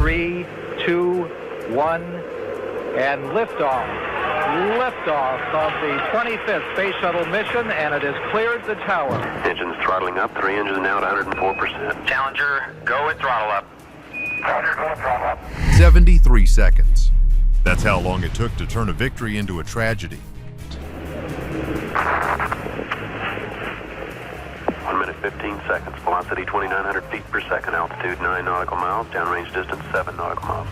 3, 2, 1, and liftoff. Liftoff of the 25th Space Shuttle mission, and it has cleared the tower. Engines throttling up, 3 engines now at 104%. Challenger, go with throttle up. Roger, go with throttle up. 73 seconds. That's how long it took to turn a victory into a tragedy. 1 minute, 15 seconds. Velocity 2,900 feet per second. Altitude 9 nautical miles. Downrange distance 7 nautical miles.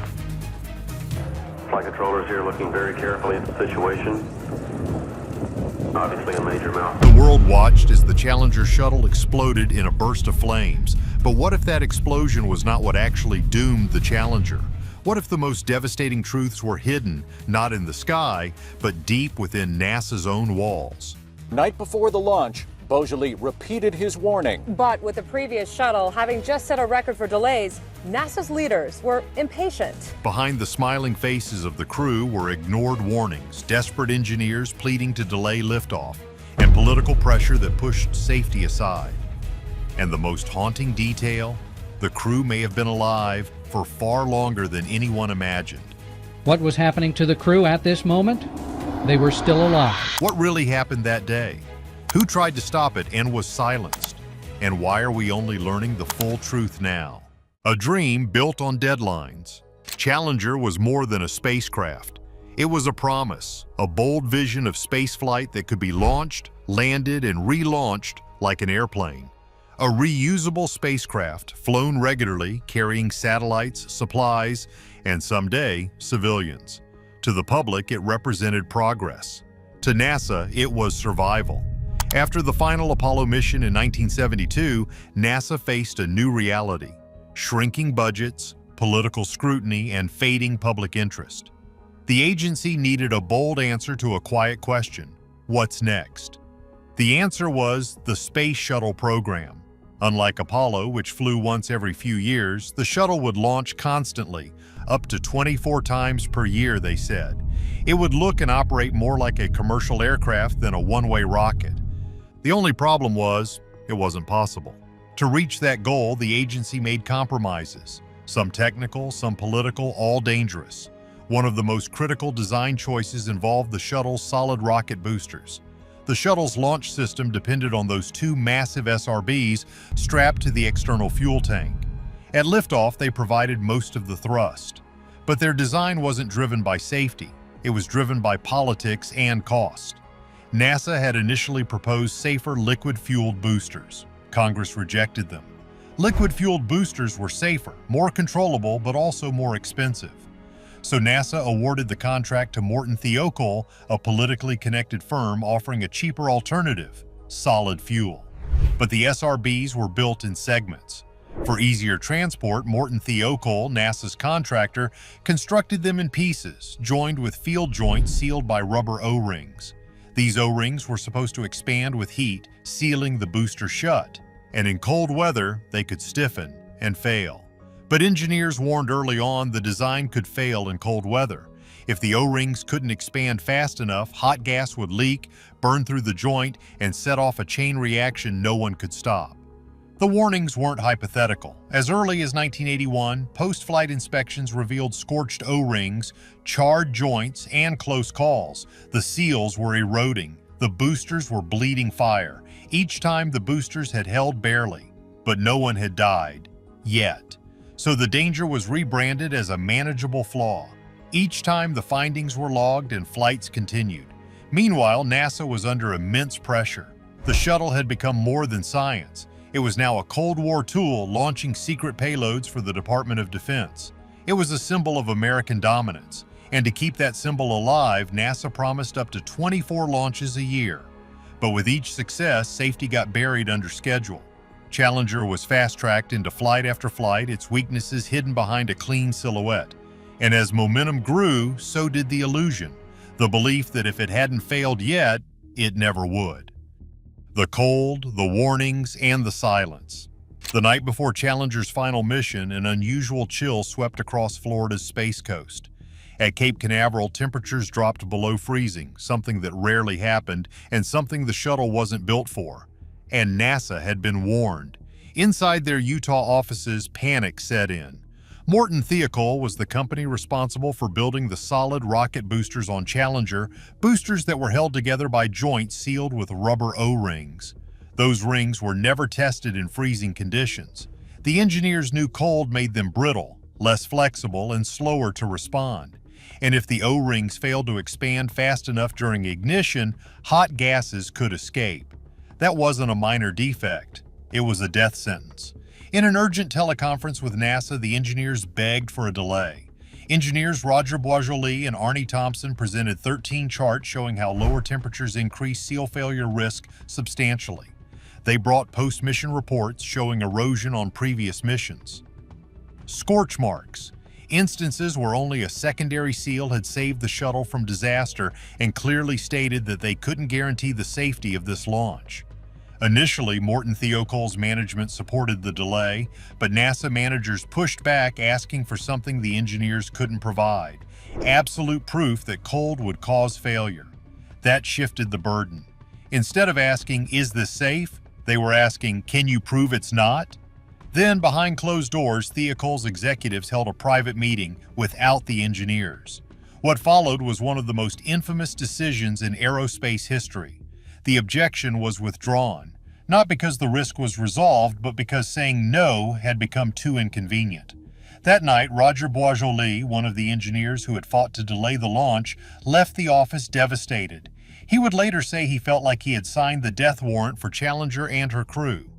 Flight controllers here looking very carefully at the situation. Obviously a major malfunction. The world watched as the Challenger Shuttle exploded in a burst of flames. But what if that explosion was not what actually doomed the Challenger? What if the most devastating truths were hidden, not in the sky, but deep within NASA's own walls? Night before the launch, Beaujolais repeated his warning. But with the previous shuttle having just set a record for delays, NASA's leaders were impatient. Behind the smiling faces of the crew were ignored warnings, desperate engineers pleading to delay liftoff, and political pressure that pushed safety aside. And the most haunting detail, the crew may have been alive for far longer than anyone imagined. What was happening to the crew at this moment? They were still alive. What really happened that day? Who tried to stop it and was silenced? And why are we only learning the full truth now? A dream built on deadlines. Challenger was more than a spacecraft. It was a promise, a bold vision of spaceflight that could be launched, landed, and relaunched like an airplane. A reusable spacecraft flown regularly, carrying satellites, supplies, and someday, civilians. To the public, it represented progress. To NASA, it was survival. After the final Apollo mission in 1972, NASA faced a new reality: shrinking budgets, political scrutiny, and fading public interest. The agency needed a bold answer to a quiet question: what's next? The answer was the Space Shuttle program. Unlike Apollo, which flew once every few years, the shuttle would launch constantly, up to 24 times per year, they said. It would look and operate more like a commercial aircraft than a one-way rocket. The only problem was, it wasn't possible. To reach that goal, the agency made compromises, some technical, some political, all dangerous. One of the most critical design choices involved the shuttle's solid rocket boosters. The shuttle's launch system depended on those two massive SRBs strapped to the external fuel tank. At liftoff, they provided most of the thrust. But their design wasn't driven by safety. It was driven by politics and cost. NASA had initially proposed safer liquid-fueled boosters. Congress rejected them. Liquid-fueled boosters were safer, more controllable, but also more expensive. So NASA awarded the contract to Morton Thiokol, a politically connected firm offering a cheaper alternative, solid fuel. But the SRBs were built in segments. For easier transport, Morton Thiokol, NASA's contractor, constructed them in pieces, joined with field joints sealed by rubber O-rings. These O-rings were supposed to expand with heat, sealing the booster shut. And in cold weather, they could stiffen and fail. But engineers warned early on the design could fail in cold weather. If the O-rings couldn't expand fast enough, hot gas would leak, burn through the joint, and set off a chain reaction no one could stop. The warnings weren't hypothetical. As early as 1981, post-flight inspections revealed scorched O-rings, charred joints, and close calls. The seals were eroding. The boosters were bleeding fire. Each time the boosters had held barely, but no one had died. Yet. So the danger was rebranded as a manageable flaw. Each time the findings were logged and flights continued. Meanwhile, NASA was under immense pressure. The shuttle had become more than science. It was now a Cold War tool launching secret payloads for the Department of Defense. It was a symbol of American dominance. And to keep that symbol alive, NASA promised up to 24 launches a year. But with each success, safety got buried under schedule. Challenger was fast-tracked into flight after flight, its weaknesses hidden behind a clean silhouette. And as momentum grew, so did the illusion, the belief that if it hadn't failed yet, it never would. The cold, the warnings, and the silence. The night before Challenger's final mission, an unusual chill swept across Florida's Space Coast. At Cape Canaveral, temperatures dropped below freezing, something that rarely happened and something the shuttle wasn't built for. And NASA had been warned. Inside their Utah offices, panic set in. Morton Thiokol was the company responsible for building the solid rocket boosters on Challenger, boosters that were held together by joints sealed with rubber O-rings. Those rings were never tested in freezing conditions. The engineers knew cold made them brittle, less flexible, and slower to respond. And if the O-rings failed to expand fast enough during ignition, hot gases could escape. That wasn't a minor defect. It was a death sentence. In an urgent teleconference with NASA, the engineers begged for a delay. Engineers Roger Boisjoli and Arnie Thompson presented 13 charts showing how lower temperatures increase seal failure risk substantially. They brought post-mission reports showing erosion on previous missions. Scorch marks, instances where only a secondary seal had saved the shuttle from disaster and clearly stated that they couldn't guarantee the safety of this launch. Initially, Morton Thiokol's management supported the delay, but NASA managers pushed back, asking for something the engineers couldn't provide: absolute proof that cold would cause failure. That shifted the burden. Instead of asking, "Is this safe?" they were asking, "Can you prove it's not?" Then, behind closed doors, Thiokol's executives held a private meeting without the engineers. What followed was one of the most infamous decisions in aerospace history. The objection was withdrawn, not because the risk was resolved, but because saying no had become too inconvenient. That night, Roger Boisjoli, one of the engineers who had fought to delay the launch, left the office devastated. He would later say he felt like he had signed the death warrant for Challenger and her crew.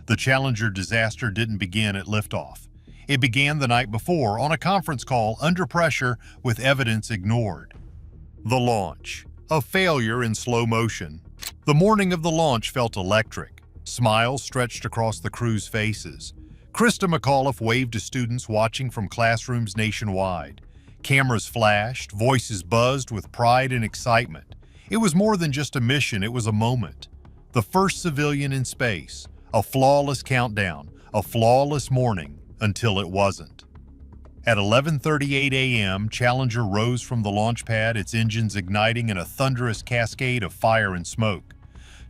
The Challenger disaster didn't begin at liftoff. It began the night before, on a conference call, under pressure, with evidence ignored. The launch, a failure in slow motion. The morning of the launch felt electric. Smiles stretched across the crew's faces. Krista McAuliffe waved to students watching from classrooms nationwide. Cameras flashed, voices buzzed with pride and excitement. It was more than just a mission, it was a moment. The first civilian in space, a flawless countdown, a flawless morning, until it wasn't. At 11:38 a.m., Challenger rose from the launch pad, its engines igniting in a thunderous cascade of fire and smoke.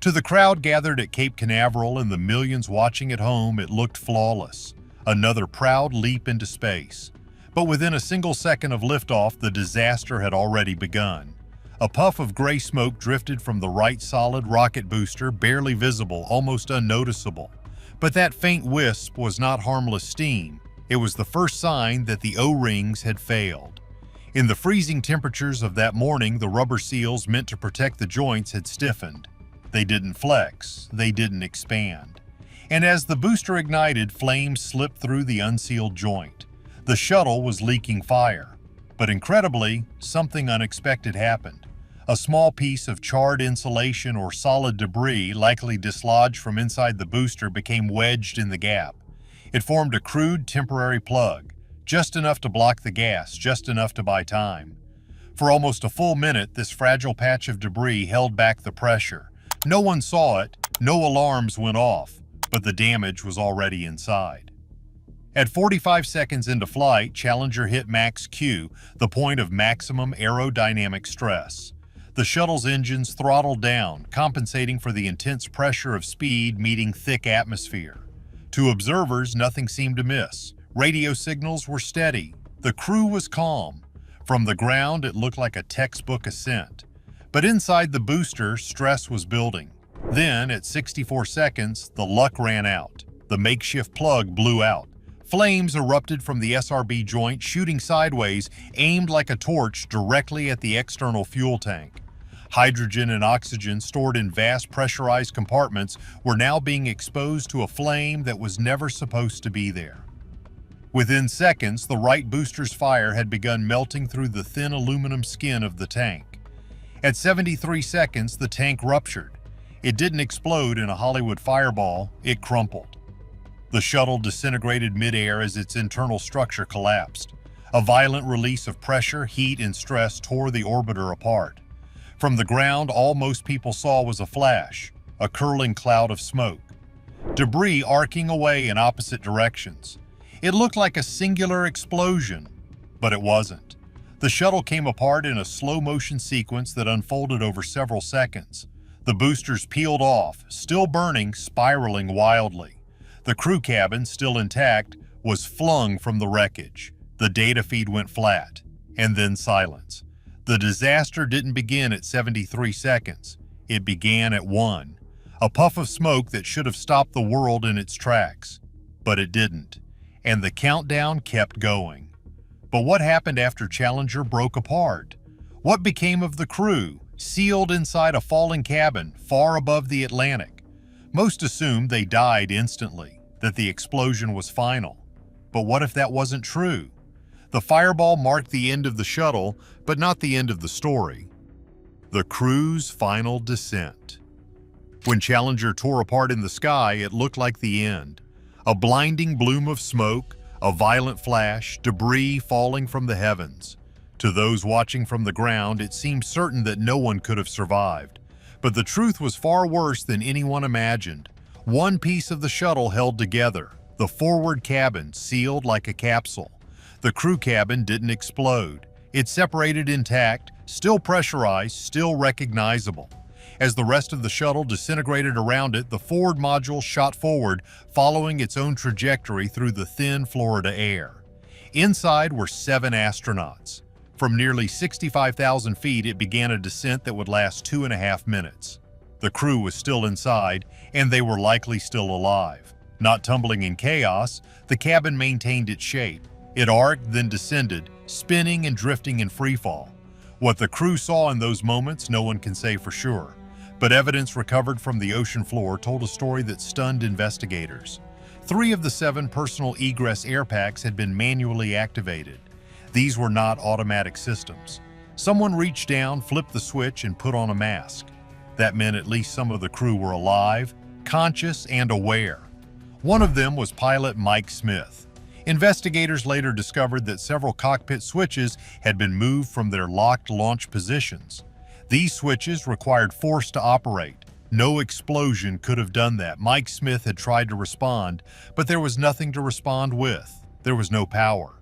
To the crowd gathered at Cape Canaveral and the millions watching at home, it looked flawless. Another proud leap into space. But within a single second of liftoff, the disaster had already begun. A puff of gray smoke drifted from the right solid rocket booster, barely visible, almost unnoticeable. But that faint wisp was not harmless steam. It was the first sign that the O-rings had failed. In the freezing temperatures of that morning, the rubber seals meant to protect the joints had stiffened. They didn't flex, they didn't expand. And as the booster ignited, flames slipped through the unsealed joint. The shuttle was leaking fire. But incredibly, something unexpected happened. A small piece of charred insulation or solid debris, likely dislodged from inside the booster, became wedged in the gap. It formed a crude temporary plug, just enough to block the gas, just enough to buy time. For almost a full minute, this fragile patch of debris held back the pressure. No one saw it, no alarms went off, but the damage was already inside. At 45 seconds into flight, Challenger hit max Q, the point of maximum aerodynamic stress. The shuttle's engines throttled down, compensating for the intense pressure of speed meeting thick atmosphere. To observers, nothing seemed amiss. Radio signals were steady. The crew was calm. From the ground, it looked like a textbook ascent. But inside the booster, stress was building. Then, at 64 seconds, the luck ran out. The makeshift plug blew out. Flames erupted from the SRB joint, shooting sideways, aimed like a torch directly at the external fuel tank. Hydrogen and oxygen stored in vast pressurized compartments were now being exposed to a flame that was never supposed to be there. Within seconds, the right booster's fire had begun melting through the thin aluminum skin of the tank. At 73 seconds, the tank ruptured. It didn't explode in a Hollywood fireball, it crumpled. The shuttle disintegrated midair as its internal structure collapsed. A violent release of pressure, heat, and stress tore the orbiter apart. From the ground, all most people saw was a flash, a curling cloud of smoke. Debris arcing away in opposite directions. It looked like a singular explosion, but it wasn't. The shuttle came apart in a slow-motion sequence that unfolded over several seconds. The boosters peeled off, still burning, spiraling wildly. The crew cabin, still intact, was flung from the wreckage. The data feed went flat, and then silence. The disaster didn't begin at 73 seconds. It began at 1. A puff of smoke that should have stopped the world in its tracks. But it didn't, and the countdown kept going. But what happened after Challenger broke apart? What became of the crew, sealed inside a falling cabin far above the Atlantic? Most assumed they died instantly, that the explosion was final. But what if that wasn't true? The fireball marked the end of the shuttle, but not the end of the story. The crew's final descent. When Challenger tore apart in the sky, it looked like the end. A blinding bloom of smoke, a violent flash, debris falling from the heavens. To those watching from the ground, it seemed certain that no one could have survived. But the truth was far worse than anyone imagined. One piece of the shuttle held together, the forward cabin sealed like a capsule. The crew cabin didn't explode. It separated intact, still pressurized, still recognizable. As the rest of the shuttle disintegrated around it, the forward module shot forward, following its own trajectory through the thin Florida air. Inside were 7 astronauts. From nearly 65,000 feet, it began a descent that would last 2.5 minutes. The crew was still inside, and they were likely still alive. Not tumbling in chaos, the cabin maintained its shape. It arced, then descended, spinning and drifting in freefall. What the crew saw in those moments, no one can say for sure. But evidence recovered from the ocean floor told a story that stunned investigators. 3 of the 7 personal egress air packs had been manually activated. These were not automatic systems. Someone reached down, flipped the switch, and put on a mask. That meant at least some of the crew were alive, conscious, and aware. One of them was pilot Mike Smith. Investigators later discovered that several cockpit switches had been moved from their locked launch positions. These switches required force to operate. No explosion could have done that. Mike Smith had tried to respond, but there was nothing to respond with. There was no power.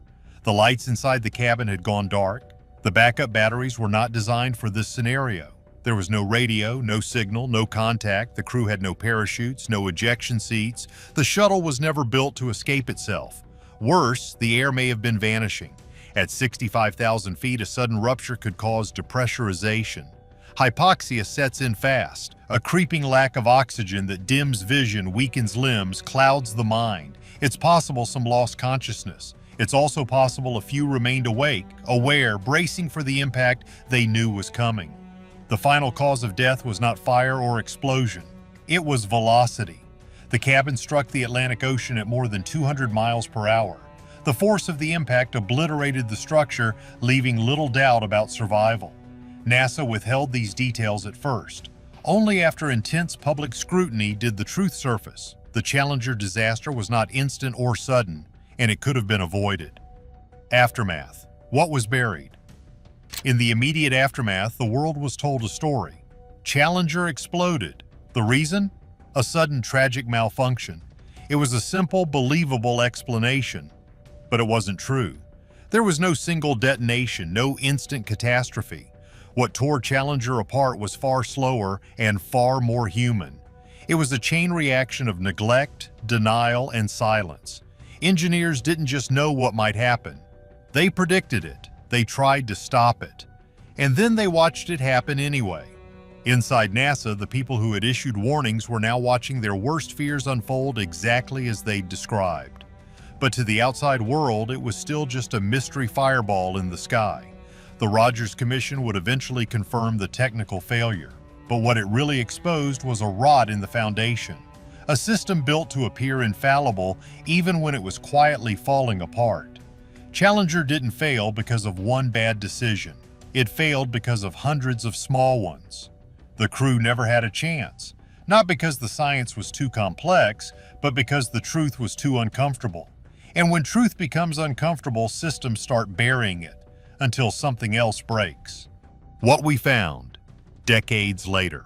The lights inside the cabin had gone dark. The backup batteries were not designed for this scenario. There was no radio, no signal, no contact. The crew had no parachutes, no ejection seats. The shuttle was never built to escape itself. Worse, the air may have been vanishing. At 65,000 feet, a sudden rupture could cause depressurization. Hypoxia sets in fast, a creeping lack of oxygen that dims vision, weakens limbs, clouds the mind. It's possible some lost consciousness. It's also possible a few remained awake, aware, bracing for the impact they knew was coming. The final cause of death was not fire or explosion. It was velocity. The cabin struck the Atlantic Ocean at more than 200 miles per hour. The force of the impact obliterated the structure, leaving little doubt about survival. NASA withheld these details at first. Only after intense public scrutiny did the truth surface. The Challenger disaster was not instant or sudden, and it could have been avoided. Aftermath. What was buried? In the immediate aftermath, the world was told a story. Challenger exploded. The reason? A sudden tragic malfunction. It was a simple, believable explanation. But it wasn't true. There was no single detonation, no instant catastrophe. What tore Challenger apart was far slower and far more human. It was a chain reaction of neglect, denial, and silence. Engineers didn't just know what might happen. They predicted it. They tried to stop it. And then they watched it happen anyway. Inside NASA, the people who had issued warnings were now watching their worst fears unfold exactly as they'd described. But to the outside world, it was still just a mystery fireball in the sky. The Rogers Commission would eventually confirm the technical failure. But what it really exposed was a rot in the foundation. A system built to appear infallible even when it was quietly falling apart. Challenger didn't fail because of one bad decision. It failed because of hundreds of small ones. The crew never had a chance, not because the science was too complex, but because the truth was too uncomfortable. And when truth becomes uncomfortable, systems start burying it until something else breaks. What we found decades later.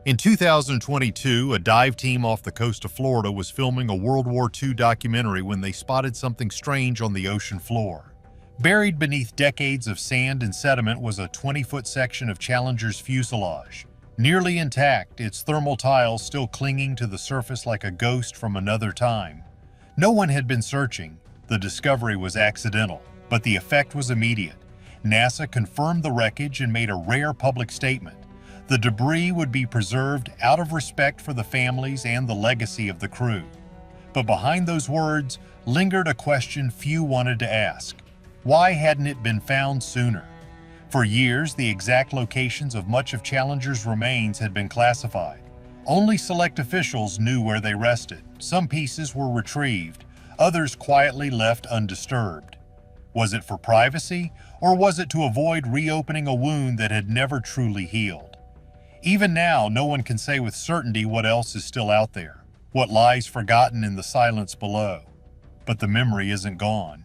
In 2022, a dive team off the coast of Florida was filming a World War II documentary when they spotted something strange on the ocean floor. Buried beneath decades of sand and sediment was a 20-foot section of Challenger's fuselage. Nearly intact, its thermal tiles still clinging to the surface like a ghost from another time. No one had been searching. The discovery was accidental. But the effect was immediate. NASA confirmed the wreckage and made a rare public statement. The debris would be preserved out of respect for the families and the legacy of the crew. But behind those words lingered a question few wanted to ask. Why hadn't it been found sooner? For years, the exact locations of much of Challenger's remains had been classified. Only select officials knew where they rested. Some pieces were retrieved, others quietly left undisturbed. Was it for privacy, or was it to avoid reopening a wound that had never truly healed? Even now, no one can say with certainty what else is still out there, what lies forgotten in the silence below. But the memory isn't gone.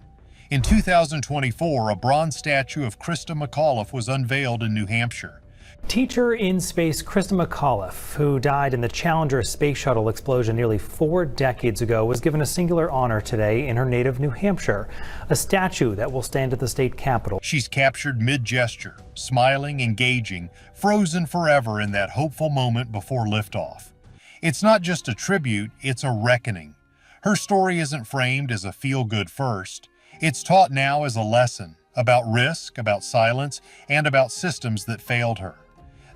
In 2024, a bronze statue of Krista McAuliffe was unveiled in New Hampshire. Teacher in space Krista McAuliffe, who died in the Challenger Space Shuttle explosion nearly 4 decades ago, was given a singular honor today in her native New Hampshire, a statue that will stand at the state capitol. She's captured mid-gesture, smiling, engaging, frozen forever in that hopeful moment before liftoff. It's not just a tribute, it's a reckoning. Her story isn't framed as a feel-good first. It's taught now as a lesson about risk, about silence, and about systems that failed her.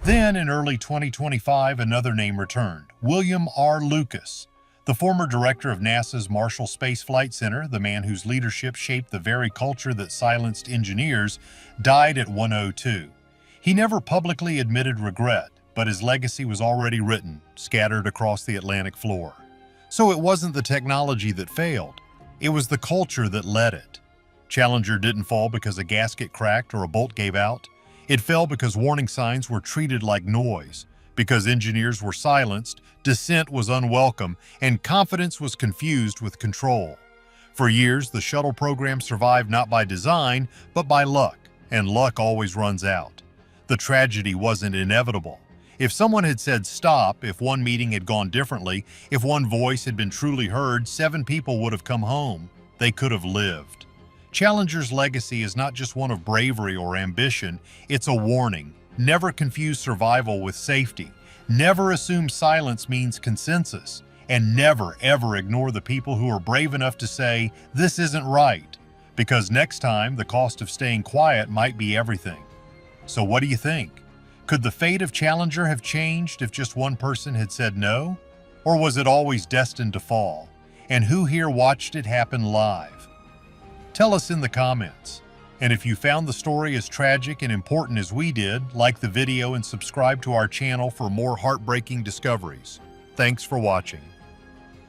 Then, in early 2025, another name returned, William R. Lucas, the former director of NASA's Marshall Space Flight Center, the man whose leadership shaped the very culture that silenced engineers, died at 102. He never publicly admitted regret, but his legacy was already written, scattered across the Atlantic floor. So it wasn't the technology that failed, it was the culture that led it. Challenger didn't fall because a gasket cracked or a bolt gave out. It fell because warning signs were treated like noise, because engineers were silenced, dissent was unwelcome, and confidence was confused with control. For years, the shuttle program survived not by design, but by luck, and luck always runs out. The tragedy wasn't inevitable. If someone had said stop, if one meeting had gone differently, if one voice had been truly heard, 7 people would have come home. They could have lived. Challenger's legacy is not just one of bravery or ambition, it's a warning. Never confuse survival with safety. Never assume silence means consensus. And never, ever ignore the people who are brave enough to say, this isn't right. Because next time, the cost of staying quiet might be everything. So what do you think? Could the fate of Challenger have changed if just one person had said no? Or was it always destined to fall? And who here watched it happen live? Tell us in the comments. And if you found the story as tragic and important as we did, like the video and subscribe to our channel for more heartbreaking discoveries. Thanks for watching.